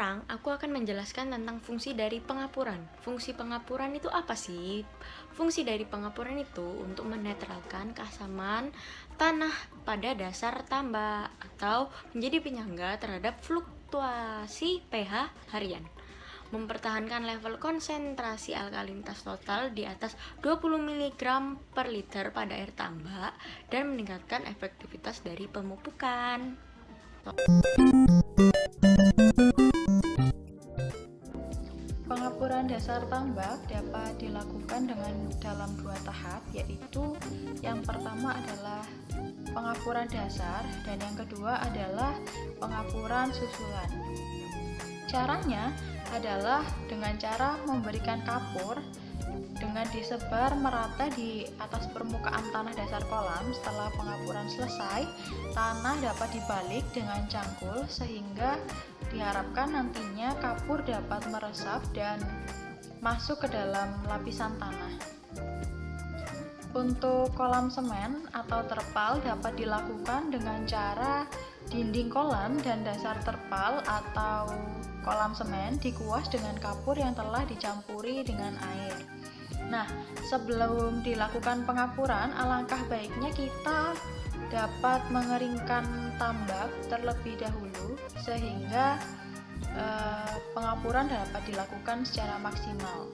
Sekarang aku akan menjelaskan tentang fungsi dari pengapuran. Fungsi pengapuran itu apa sih? Fungsi dari pengapuran itu untuk menetralkan keasaman tanah pada dasar tambak atau menjadi penyangga terhadap fluktuasi pH harian. Mempertahankan level konsentrasi alkalinitas total di atas 20 mg per liter pada air tambak dan meningkatkan efektivitas dari pemupukan. Pengapuran dasar tambak dapat dilakukan dalam dua tahap, yaitu yang pertama adalah pengapuran dasar dan yang kedua adalah pengapuran susulan. Caranya adalah dengan cara memberikan kapur dengan disebar merata di atas permukaan tanah dasar kolam. Setelah pengapuran selesai, tanah dapat dibalik dengan cangkul sehingga diharapkan nantinya kapur dapat meresap dan masuk ke dalam lapisan tanah. Untuk kolam semen atau terpal dapat dilakukan dengan cara dinding kolam dan dasar terpal atau kolam semen dikuas dengan kapur yang telah dicampuri dengan air. Nah, sebelum dilakukan pengapuran, alangkah baiknya kita dapat mengeringkan tambak terlebih dahulu sehingga pengapuran dapat dilakukan secara maksimal.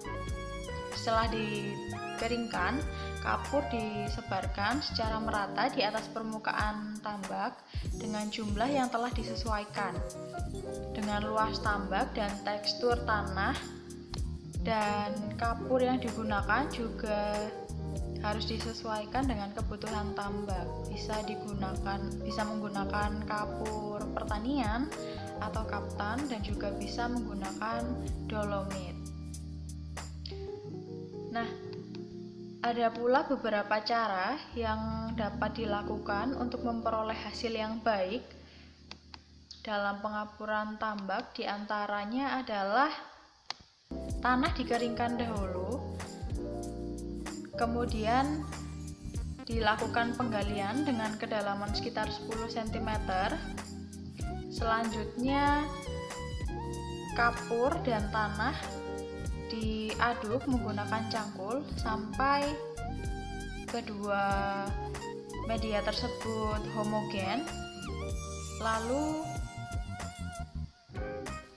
Setelah dikeringkan, kapur disebarkan secara merata di atas permukaan tambak dengan jumlah yang telah disesuaikan dengan luas tambak dan tekstur tanah, dan kapur yang digunakan juga harus disesuaikan dengan kebutuhan tambak. Bisa menggunakan kapur pertanian atau kaftan dan juga bisa menggunakan dolomit. Nah, ada pula beberapa cara yang dapat dilakukan untuk memperoleh hasil yang baik dalam pengapuran tambak. Di antaranya adalah tanah dikeringkan dahulu, kemudian dilakukan penggalian dengan kedalaman sekitar 10 cm. Selanjutnya kapur dan tanah diaduk menggunakan cangkul sampai kedua media tersebut homogen. Lalu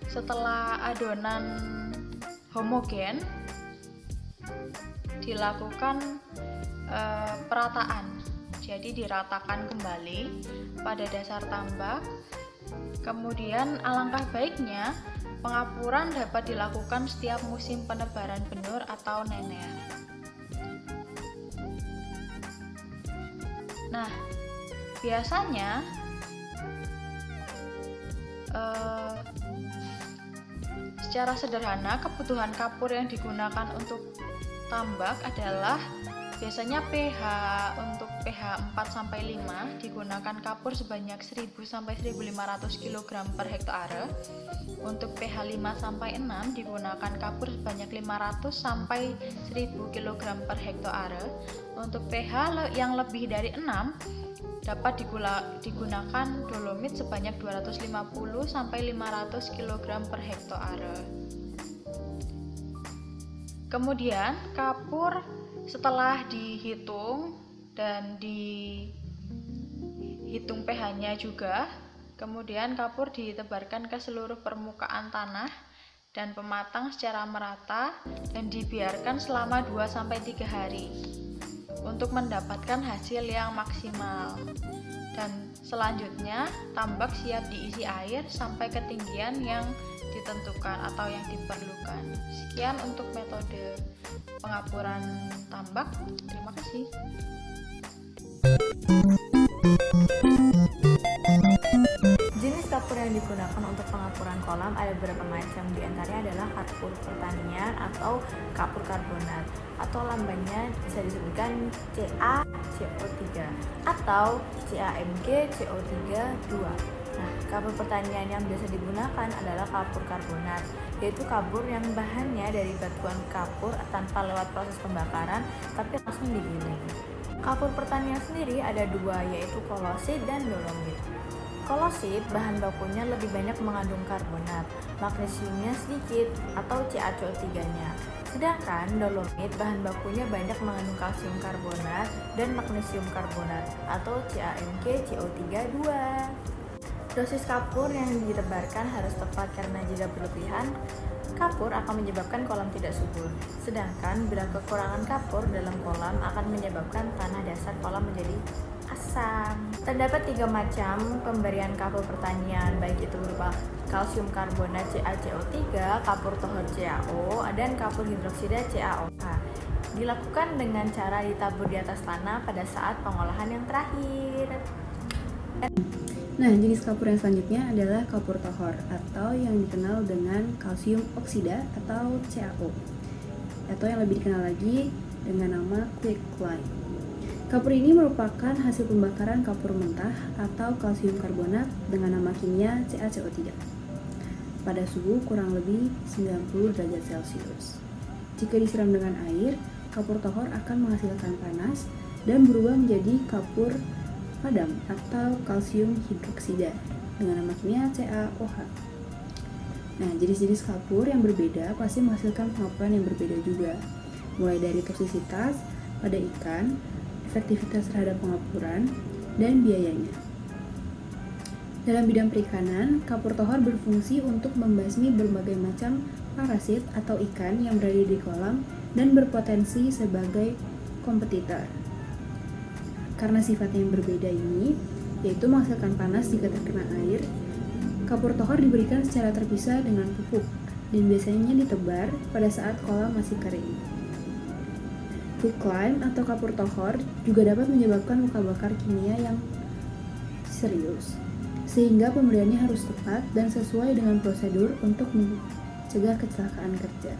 setelah adonan homogen dilakukan perataan, jadi diratakan kembali pada dasar tambak. Kemudian alangkah baiknya pengapuran dapat dilakukan setiap musim penebaran benur atau nener. Nah, biasanya secara sederhana kebutuhan kapur yang digunakan untuk tambak adalah biasanya untuk pH 4-5 digunakan kapur sebanyak 1000 sampai 1500 kg per hektare. Untuk pH 5-6 digunakan kapur sebanyak 500 sampai 1000 kg per hektare. Untuk pH yang lebih dari 6 dapat digunakan dolomit sebanyak 250 sampai 500 kg per hektare. Kemudian kapur setelah dihitung dan dihitung pH-nya juga, kemudian kapur ditebarkan ke seluruh permukaan tanah dan pematang secara merata dan dibiarkan selama 2-3 hari untuk mendapatkan hasil yang maksimal. Dan selanjutnya tambak siap diisi air sampai ketinggian yang ditentukan atau yang diperlukan. Sekian untuk metode pengapuran tambak. Terima kasih. Jenis kapur yang digunakan untuk pengapuran kolam ada beberapa macam, diantaranya adalah kapur pertanian atau kapur karbonat, atau lambangnya bisa disebutkan CaCO3 atau CaMgCO3 2. Nah, kapur pertanian yang biasa digunakan adalah kapur karbonat, yaitu kapur yang bahannya dari batuan kapur tanpa lewat proses pembakaran tapi langsung digiling. Kapur pertanian sendiri ada dua, yaitu kolosit dan dolomit. Kolosit bahan bakunya lebih banyak mengandung karbonat, magnesiumnya sedikit atau CaCO3-nya. Sedangkan dolomit bahan bakunya banyak mengandung kalsium karbonat dan magnesium karbonat atau CaMgCO3 2. Dosis kapur yang ditebarkan harus tepat karena jika berlebihan, kapur akan menyebabkan kolam tidak subur. Sedangkan bila kekurangan kapur dalam kolam akan menyebabkan tanah dasar kolam menjadi asam. Terdapat 3 macam pemberian kapur pertanian, baik itu berupa kalsium karbonat CaCO3, kapur tohor CaO, dan kapur hidroksida CaOH. Dilakukan dengan cara ditabur di atas tanah pada saat pengolahan yang terakhir. Nah, jenis kapur yang selanjutnya adalah kapur tohor atau yang dikenal dengan kalsium oksida atau CaO, atau yang lebih dikenal lagi dengan nama quicklime. Kapur ini merupakan hasil pembakaran kapur mentah atau kalsium karbonat dengan nama kimia CaCO3 pada suhu kurang lebih 90 derajat Celcius. Jika disiram dengan air, kapur tohor akan menghasilkan panas dan berubah menjadi kapur padam atau kalsium hidroksida dengan nama kimia CaOH. Nah, jenis-jenis kapur yang berbeda pasti menghasilkan pengapuran yang berbeda juga, mulai dari toksisitas pada ikan, efektivitas terhadap pengapuran, dan biayanya. Dalam bidang perikanan, kapur tohor berfungsi untuk membasmi berbagai macam parasit atau ikan yang berada di kolam dan berpotensi sebagai kompetitor. Karena sifatnya yang berbeda ini, yaitu menghasilkan panas jika terkena air, kapur tohor diberikan secara terpisah dengan pupuk dan biasanya ditebar pada saat kolam masih kering. Quicklime atau kapur tohor juga dapat menyebabkan luka bakar kimia yang serius, sehingga pemberiannya harus tepat dan sesuai dengan prosedur untuk mencegah kecelakaan kerja.